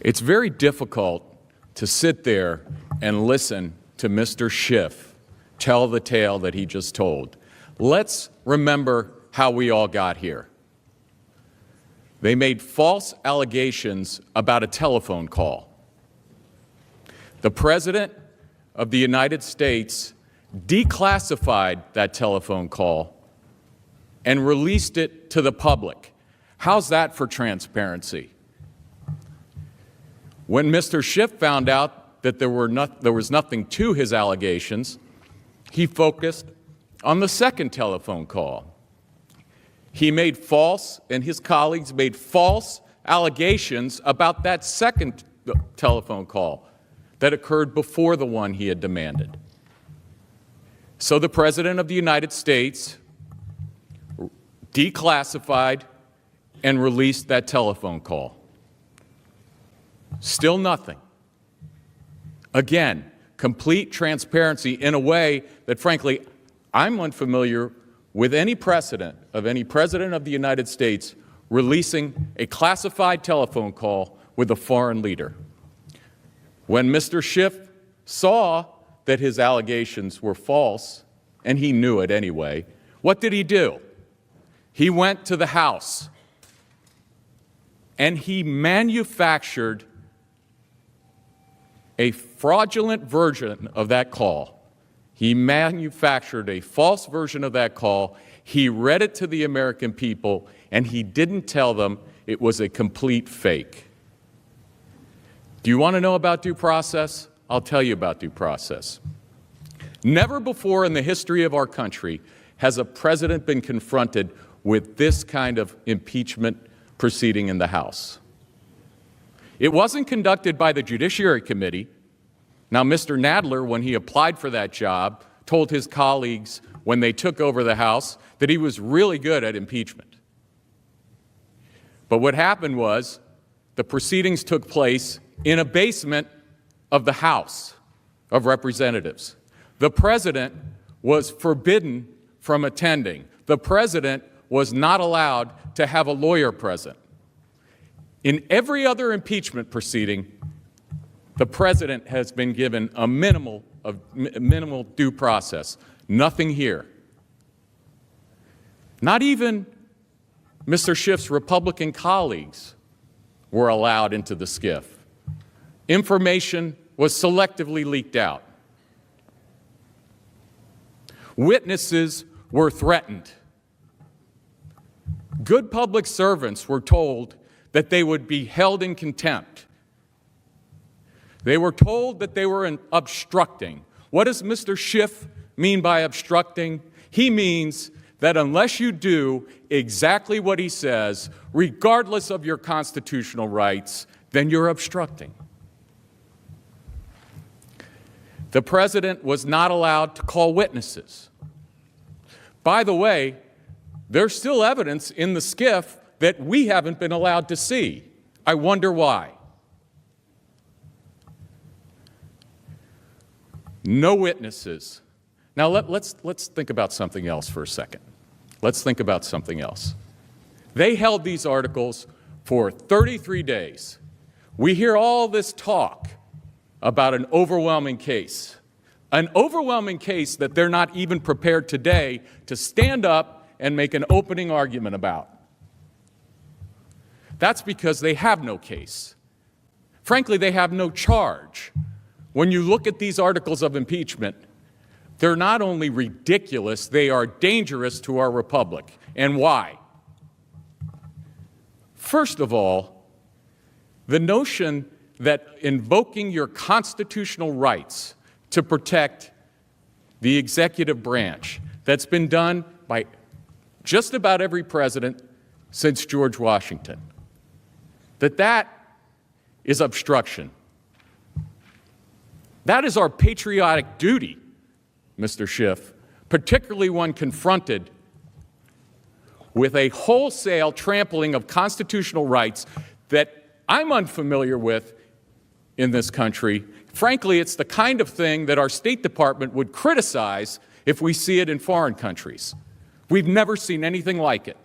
It's very difficult to sit there and listen to Mr. Schiff tell the tale that he just told. Let's remember how we all got here. They made false allegations about a telephone call. The President of the United States declassified that telephone call and released it to the public. How's that for transparency? When Mr. Schiff found out that there was nothing to his allegations, he focused on the second telephone call. He made false, and his colleagues made false allegations about that second telephone call that occurred before the one he had demanded. So the President of the United States declassified and released that telephone call. Still nothing. Again, complete transparency in a way that, frankly, I'm unfamiliar with any precedent of any President of the United States releasing a classified telephone call with a foreign leader. When Mr. Schiff saw that his allegations were false, and he knew it anyway, what did he do? He went to the House and he manufactured a fraudulent version of that call. He manufactured a false version of that call. He read it to the American people, and he didn't tell them it was a complete fake. Do you want to know about due process? I'll tell you about due process. Never before in the history of our country has a president been confronted with this kind of impeachment proceeding in the House. It wasn't conducted by the Judiciary Committee. Now, Mr. Nadler, when he applied for that job, told his colleagues when they took over the House that he was really good at impeachment. But what happened was the proceedings took place in a basement of the House of Representatives. The president was forbidden from attending. The president was not allowed to have a lawyer present. In every other impeachment proceeding, the president has been given a minimal due process. Nothing here. Not even Mr. Schiff's Republican colleagues were allowed into the Schiff. Information was selectively leaked out. Witnesses were threatened. Good public servants were told that they would be held in contempt. They were told that they were obstructing. What does Mr. Schiff mean by obstructing? He means that unless you do exactly what he says, regardless of your constitutional rights, then you're obstructing. The president was not allowed to call witnesses. By the way, there's still evidence in the Schiff that we haven't been allowed to see. I wonder why. No witnesses. Now let's think about something else for a second. Let's think about something else. They held these articles for 33 days. We hear all this talk about an overwhelming case that they're not even prepared today to stand up and make an opening argument about. That's because they have no case. Frankly, they have no charge. When you look at these articles of impeachment, they're not only ridiculous, they are dangerous to our republic. And why? First of all, the notion that invoking your constitutional rights to protect the executive branch, that's been done by just about every president since George Washington, that is obstruction. That is our patriotic duty, Mr. Schiff, particularly when confronted with a wholesale trampling of constitutional rights that I'm unfamiliar with in this country. Frankly, it's the kind of thing that our State Department would criticize if we see it in foreign countries. We've never seen anything like it.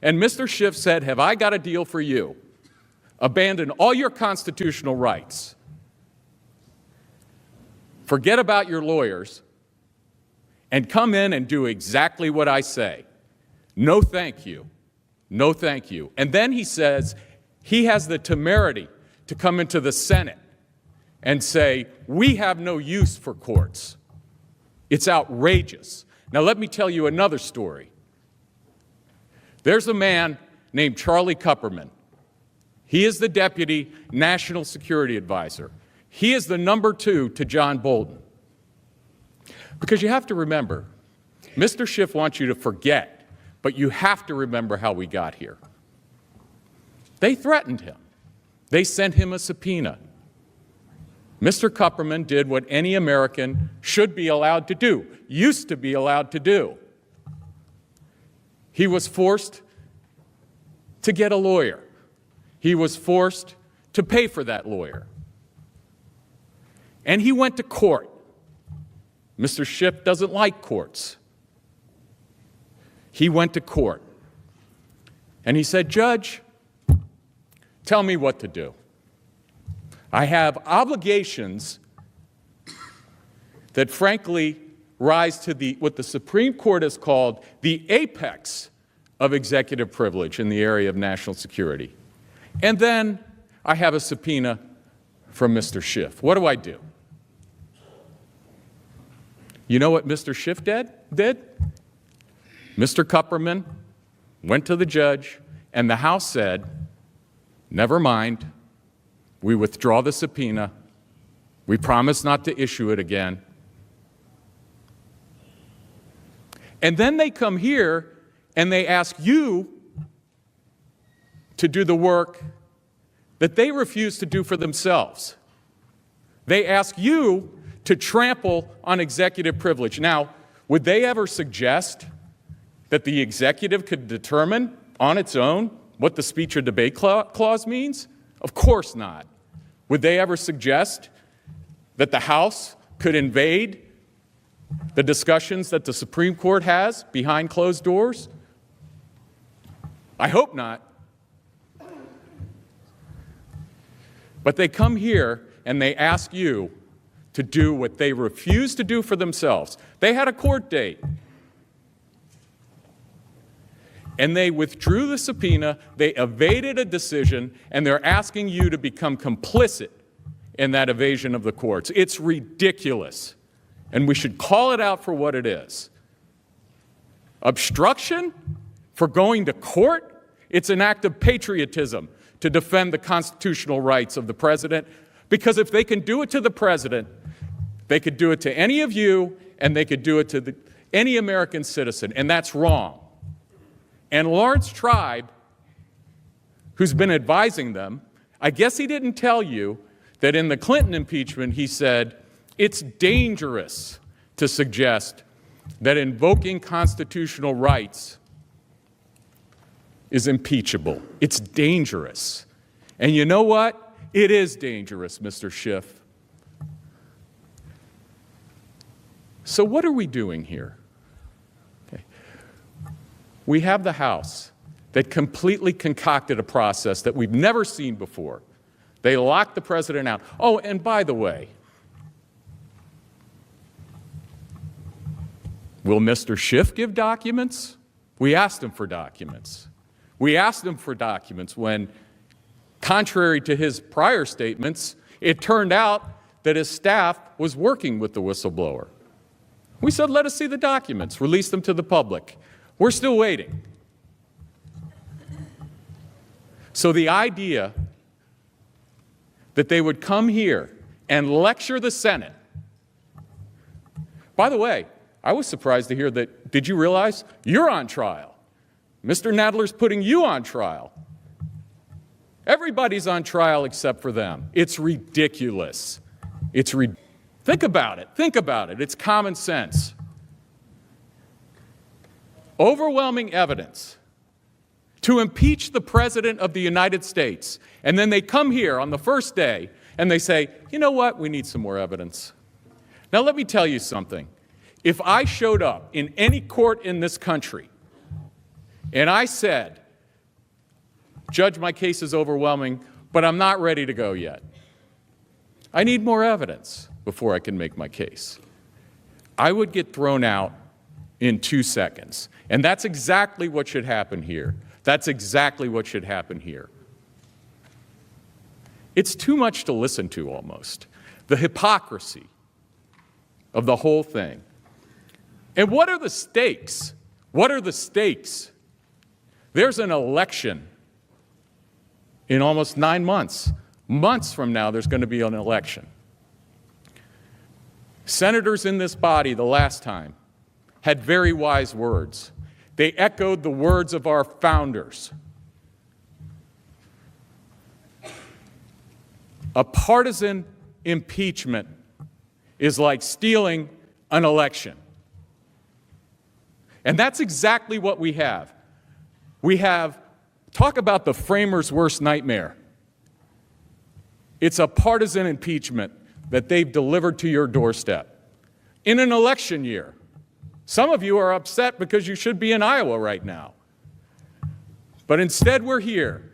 And Mr. Schiff said, "Have I got a deal for you? abandon all your constitutional rights, forget about your lawyers, and come in and do exactly what I say. No, thank you. No, thank you. And then he says he has the temerity to come into the Senate and say, we have no use for courts. It's outrageous. Now, let me tell you another story. There's a man named Charlie Kupperman. He is the Deputy National Security Advisor. He is the number 2 to John Bolton. Because you have to remember, Mr. Schiff wants you to forget, but you have to remember how we got here. They threatened him. They sent him a subpoena. Mr. Kupperman did what any American should be allowed to do, used to be allowed to do. He was forced to get a lawyer. He was forced to pay for that lawyer. And he went to court. Mr. Schiff doesn't like courts. He went to court. And he said, Judge, tell me what to do. I have obligations that frankly rise to what the Supreme Court has called the apex of executive privilege in the area of national security. And then I have a subpoena from Mr. Schiff. What do I do? You know what Mr. Schiff did? Mr. Kupperman went to the judge, and the House said, never mind. We withdraw the subpoena. We promise not to issue it again. And then they come here and they ask you to do the work that they refuse to do for themselves. They ask you to trample on executive privilege. Now, would they ever suggest that the executive could determine on its own what the speech or debate clause means? Of course not. Would they ever suggest that the House could invade the discussions that the Supreme Court has behind closed doors? I hope not. But they come here and they ask you to do what they refuse to do for themselves. They had a court date. And they withdrew the subpoena, they evaded a decision, and they're asking you to become complicit in that evasion of the courts. It's ridiculous, and we should call it out for what it is. Obstruction for going to court? It's an act of patriotism to defend the constitutional rights of the president, because if they can do it to the president, they could do it to any of you, and they could do it to any American citizen, and that's wrong. And Lawrence Tribe, who's been advising them, I guess he didn't tell you that in the Clinton impeachment he said, it's dangerous to suggest that invoking constitutional rights is impeachable. It's dangerous. And you know what? It is dangerous, Mr. Schiff. So what are we doing here? We have the House that completely concocted a process that we've never seen before. They locked the president out. Oh, and by the way, will Mr. Schiff give documents? We asked him for documents. We asked him for documents when, contrary to his prior statements, it turned out that his staff was working with the whistleblower. We said, let us see the documents, release them to the public. We're still waiting. So the idea that they would come here and lecture the Senate. By the way, I was surprised to hear that, did you realize you're on trial? Mr. Nadler's putting you on trial. Everybody's on trial except for them. It's ridiculous. Think about it. Think about it. It's common sense. Overwhelming evidence to impeach the President of the United States. And then they come here on the first day and they say, you know what, we need some more evidence. Now let me tell you something. If I showed up in any court in this country and I said, Judge, my case is overwhelming, but I'm not ready to go yet. I need more evidence before I can make my case. I would get thrown out in 2 seconds. And that's exactly what should happen here. That's exactly what should happen here. It's too much to listen to almost. The hypocrisy of the whole thing. And what are the stakes? What are the stakes? There's an election in almost 9 months. Months from now, there's going to be an election. Senators in this body the last time had very wise words. They echoed the words of our founders. A partisan impeachment is like stealing an election. And that's exactly what we have. We have, talk about the framers' worst nightmare. It's a partisan impeachment that they've delivered to your doorstep in an election year. Some of you are upset because you should be in Iowa right now. But instead we're here,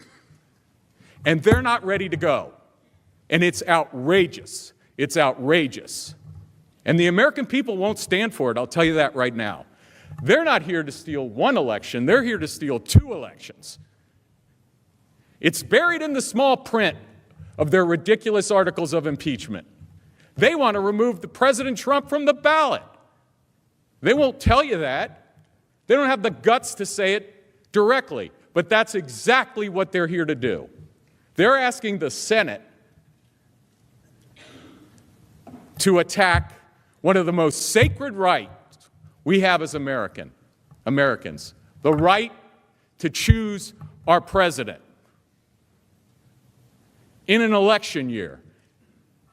and they're not ready to go. And it's outrageous. It's outrageous. And the American people won't stand for it, I'll tell you that right now. They're not here to steal one election, they're here to steal 2 elections. It's buried in the small print of their ridiculous articles of impeachment. They want to remove President Trump from the ballot. They won't tell you that. They don't have the guts to say it directly, but that's exactly what they're here to do. They're asking the Senate to attack one of the most sacred rights we have as Americans, the right to choose our president in an election year.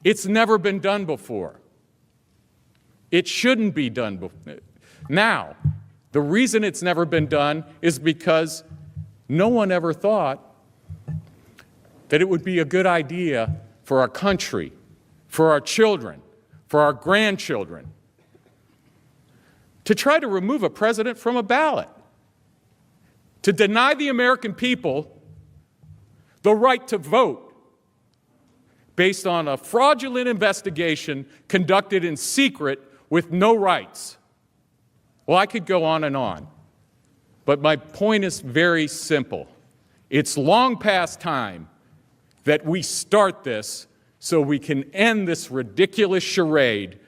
It's never been done before. It shouldn't be done before. Now, the reason it's never been done is because no one ever thought that it would be a good idea for our country, for our children, for our grandchildren, to try to remove a president from a ballot, to deny the American people the right to vote based on a fraudulent investigation conducted in secret with no rights. Well, I could go on, but my point is very simple. It's long past time that we start this so we can end this ridiculous charade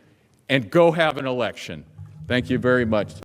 and go have an election. Thank you very much.